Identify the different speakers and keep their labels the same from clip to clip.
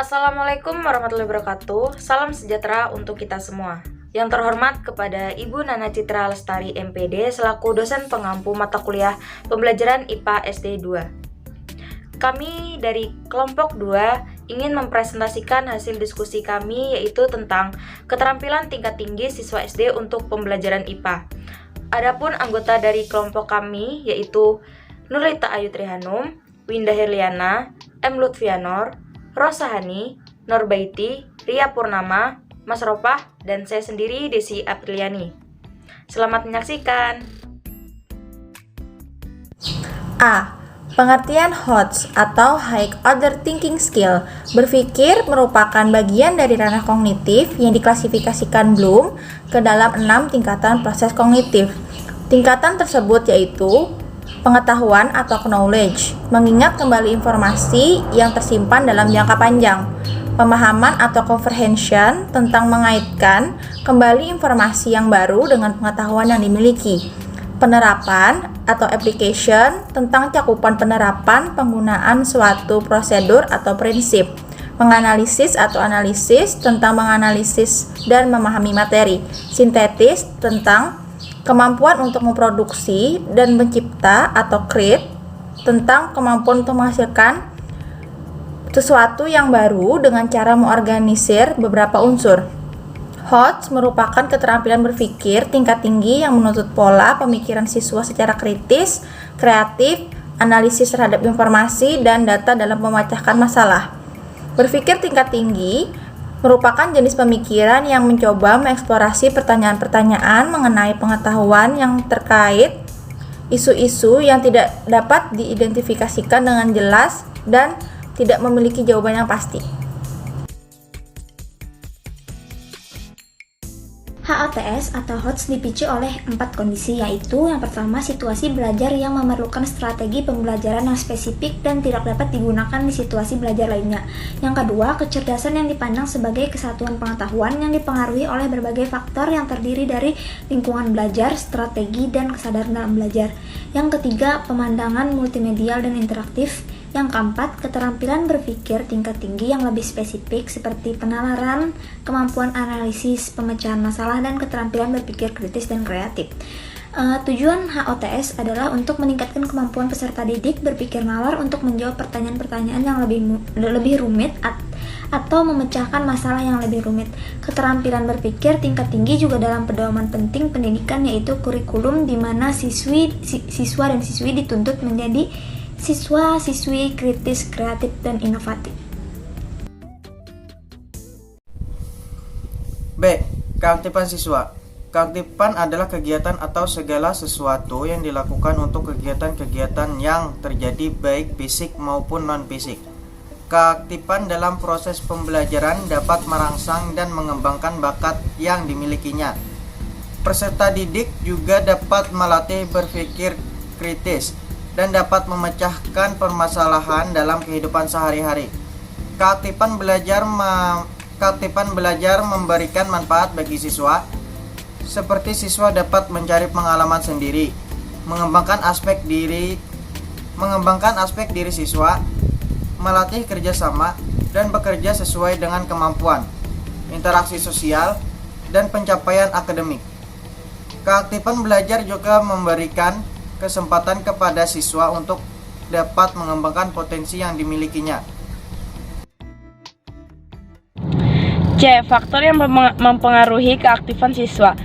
Speaker 1: Assalamualaikum warahmatullahi wabarakatuh. Salam sejahtera untuk kita semua. Yang terhormat kepada Ibu Nana Citra Lestari MPD selaku dosen pengampu mata kuliah pembelajaran IPA SD 2. Kami dari kelompok 2 ingin mempresentasikan hasil diskusi kami yaitu tentang keterampilan tingkat tinggi siswa SD untuk pembelajaran IPA. Adapun anggota dari kelompok kami yaitu Nurlita Ayu Trihanum, Winda Herliana, M. Lutfianor, Rosahani, Norbaiti, Ria Purnama, Mas Ropah, dan saya sendiri Desi Apriliani. Selamat menyaksikan.
Speaker 2: A. Pengertian HOTS atau High Order Thinking Skill. Berpikir merupakan bagian dari ranah kognitif yang diklasifikasikan Bloom ke dalam 6 tingkatan proses kognitif. Tingkatan tersebut yaitu pengetahuan atau knowledge, mengingat kembali informasi yang tersimpan dalam jangka panjang. Pemahaman atau comprehension, tentang mengaitkan kembali informasi yang baru dengan pengetahuan yang dimiliki. Penerapan atau application, tentang cakupan penerapan penggunaan suatu prosedur atau prinsip. Menganalisis atau analisis, tentang menganalisis dan memahami materi. Sintetis, tentang kemampuan untuk memproduksi dan mencipta atau create, tentang kemampuan untuk menghasilkan sesuatu yang baru dengan cara mengorganisir beberapa unsur. HOTS merupakan keterampilan berpikir tingkat tinggi yang menuntut pola pemikiran siswa secara kritis, kreatif, analisis terhadap informasi dan data dalam memecahkan masalah. Berpikir tingkat tinggi merupakan jenis pemikiran yang mencoba mengeksplorasi pertanyaan-pertanyaan mengenai pengetahuan yang terkait isu-isu yang tidak dapat diidentifikasikan dengan jelas dan tidak memiliki jawaban yang pasti.
Speaker 3: HOTS atau HOTS dipicu oleh 4 kondisi, yaitu yang pertama situasi belajar yang memerlukan strategi pembelajaran yang spesifik dan tidak dapat digunakan di situasi belajar lainnya. Yang kedua, kecerdasan yang dipandang sebagai kesatuan pengetahuan yang dipengaruhi oleh berbagai faktor yang terdiri dari lingkungan belajar, strategi, dan kesadaran dalam belajar. Yang ketiga, pemandangan multimedial dan interaktif. Yang keempat, keterampilan berpikir tingkat tinggi yang lebih spesifik seperti penalaran, kemampuan analisis, pemecahan masalah, dan keterampilan berpikir kritis dan kreatif. Tujuan HOTS adalah untuk meningkatkan kemampuan peserta didik berpikir nalar untuk menjawab pertanyaan-pertanyaan yang lebih rumit atau memecahkan masalah yang lebih rumit. Keterampilan berpikir tingkat tinggi juga dalam pedoman penting pendidikan yaitu kurikulum di mana siswa dan siswi dituntut menjadi siswa-siswi kritis, kreatif, dan inovatif.
Speaker 4: B. Keaktifan siswa. Keaktifan adalah kegiatan atau segala sesuatu yang dilakukan untuk kegiatan-kegiatan yang terjadi baik fisik maupun non-fisik. Keaktifan dalam proses pembelajaran dapat merangsang dan mengembangkan bakat yang dimilikinya. Peserta didik juga dapat melatih berpikir kritis dan dapat memecahkan permasalahan dalam kehidupan sehari-hari. Keaktifan belajar memberikan manfaat bagi siswa, seperti siswa dapat mencari pengalaman sendiri, mengembangkan aspek diri siswa, melatih kerjasama dan bekerja sesuai dengan kemampuan, interaksi sosial, dan pencapaian akademik. Keaktifan belajar juga memberikan kesempatan kepada siswa untuk dapat mengembangkan potensi yang dimilikinya.
Speaker 5: C. Faktor yang mempengaruhi keaktifan siswa.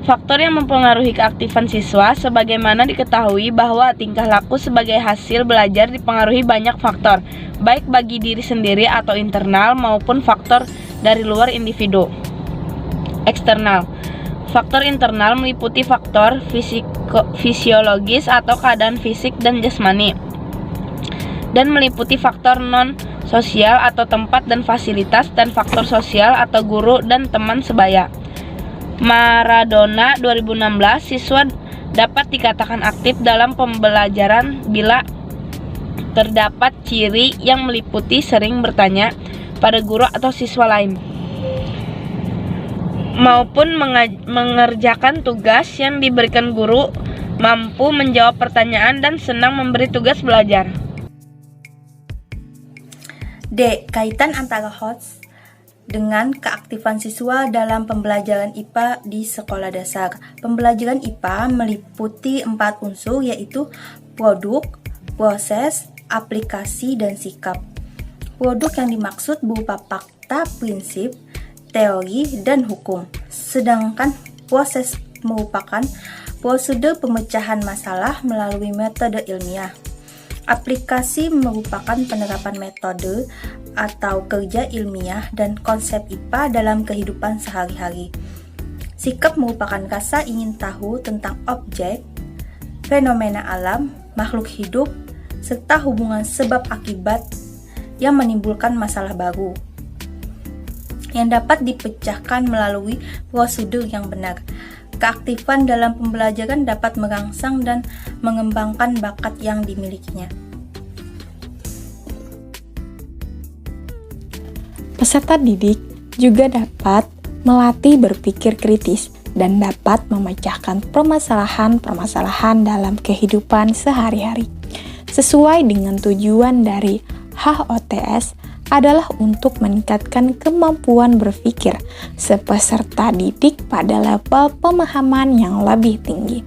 Speaker 5: Faktor yang mempengaruhi keaktifan siswa sebagaimana diketahui bahwa tingkah laku sebagai hasil belajar dipengaruhi banyak faktor, baik bagi diri sendiri atau internal maupun faktor dari luar individu. Eksternal. Faktor internal meliputi faktor fisiologis atau keadaan fisik dan jasmani, dan meliputi faktor non-sosial atau tempat dan fasilitas, dan faktor sosial atau guru dan teman sebaya. Maradona 2016, siswa dapat dikatakan aktif dalam pembelajaran bila terdapat ciri yang meliputi sering bertanya pada guru atau siswa lain, maupun mengerjakan tugas yang diberikan guru, mampu menjawab pertanyaan, dan senang memberi tugas belajar.
Speaker 6: D. Kaitan antara HOTS dengan keaktifan siswa dalam pembelajaran IPA di sekolah dasar. Pembelajaran IPA meliputi 4 unsur, yaitu produk, proses, aplikasi, dan sikap. Produk yang dimaksud berupa fakta, prinsip, teori, dan hukum. Sedangkan proses merupakan prosedur pemecahan masalah melalui metode ilmiah. Aplikasi merupakan penerapan metode atau kerja ilmiah dan konsep IPA dalam kehidupan sehari-hari. Sikap merupakan rasa ingin tahu tentang objek, fenomena alam, makhluk hidup, serta hubungan sebab akibat yang menimbulkan masalah baru, yang dapat dipecahkan melalui prosedur yang benar. Keaktifan dalam pembelajaran dapat merangsang dan mengembangkan bakat yang dimilikinya.
Speaker 2: Peserta didik juga dapat melatih berpikir kritis dan dapat memecahkan permasalahan-permasalahan dalam kehidupan sehari-hari. Sesuai dengan tujuan dari HOTS adalah untuk meningkatkan kemampuan berpikir peserta didik pada level pemahaman yang lebih tinggi,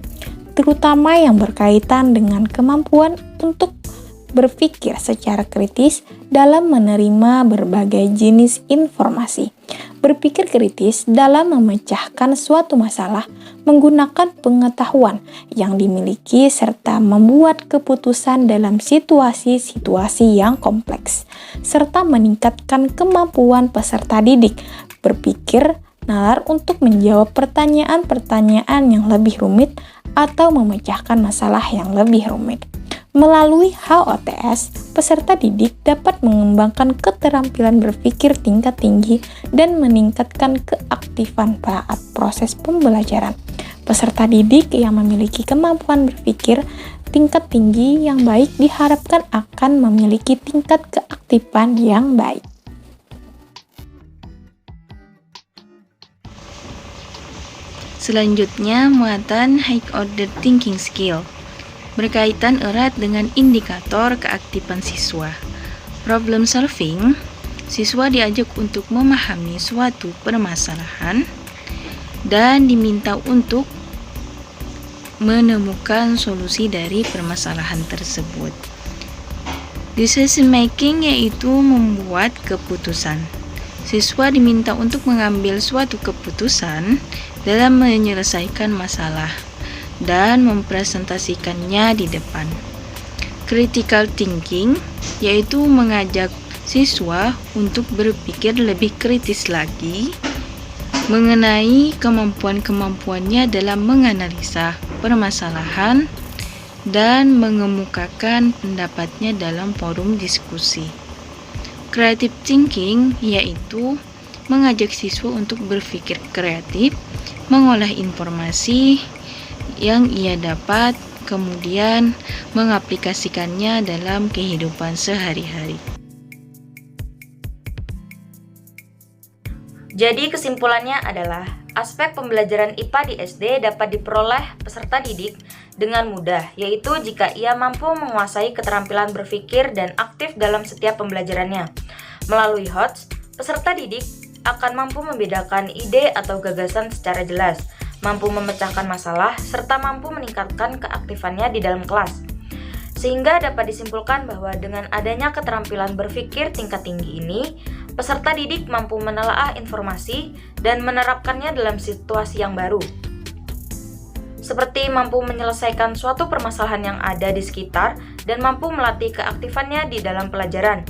Speaker 2: terutama yang berkaitan dengan kemampuan untuk berpikir secara kritis dalam menerima berbagai jenis informasi. Berpikir kritis dalam memecahkan suatu masalah menggunakan pengetahuan yang dimiliki serta membuat keputusan dalam situasi-situasi yang kompleks, serta meningkatkan kemampuan peserta didik berpikir nalar untuk menjawab pertanyaan-pertanyaan yang lebih rumit atau memecahkan masalah yang lebih rumit. Melalui HOTS, peserta didik dapat mengembangkan keterampilan berpikir tingkat tinggi dan meningkatkan keaktifan saat proses pembelajaran. Peserta didik yang memiliki kemampuan berpikir tingkat tinggi yang baik diharapkan akan memiliki tingkat keaktifan yang baik.
Speaker 1: Selanjutnya, muatan high order thinking skill berkaitan erat dengan indikator keaktifan siswa. Problem solving, siswa diajak untuk memahami suatu permasalahan dan diminta untuk menemukan solusi dari permasalahan tersebut. Decision making yaitu membuat keputusan. Siswa diminta untuk mengambil suatu keputusan dalam menyelesaikan masalah dan mempresentasikannya di depan. Critical thinking yaitu mengajak siswa untuk berpikir lebih kritis lagi mengenai kemampuan-kemampuannya dalam menganalisa permasalahan dan mengemukakan pendapatnya dalam forum diskusi. Creative thinking yaitu mengajak siswa untuk berpikir kreatif, mengolah informasi yang ia dapat, kemudian mengaplikasikannya dalam kehidupan sehari-hari. Jadi kesimpulannya adalah aspek pembelajaran IPA di SD dapat diperoleh peserta didik dengan mudah, yaitu jika ia mampu menguasai keterampilan berpikir dan aktif dalam setiap pembelajarannya. Melalui HOTS, peserta didik akan mampu membedakan ide atau gagasan secara jelas, mampu memecahkan masalah, serta mampu meningkatkan keaktifannya di dalam kelas. Sehingga dapat disimpulkan bahwa dengan adanya keterampilan berpikir tingkat tinggi ini, peserta didik mampu menelaah informasi dan menerapkannya dalam situasi yang baru. Seperti mampu menyelesaikan suatu permasalahan yang ada di sekitar dan mampu melatih keaktifannya di dalam pelajaran.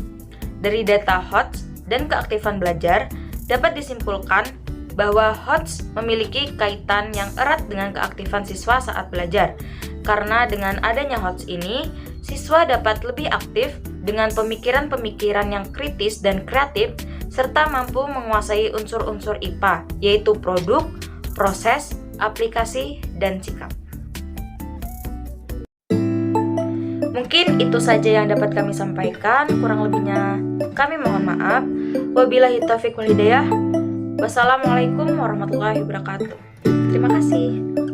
Speaker 1: Dari data HOTS dan keaktifan belajar, dapat disimpulkan bahwa HOTS memiliki kaitan yang erat dengan keaktifan siswa saat belajar. Karena dengan adanya HOTS ini, siswa dapat lebih aktif dengan pemikiran-pemikiran yang kritis dan kreatif, serta mampu menguasai unsur-unsur IPA, yaitu produk, proses, aplikasi, dan sikap. Mungkin itu saja yang dapat kami sampaikan, kurang lebihnya kami mohon maaf. Wabillahi taufiq wal hidayah. Wassalamualaikum warahmatullahi wabarakatuh. Terima kasih.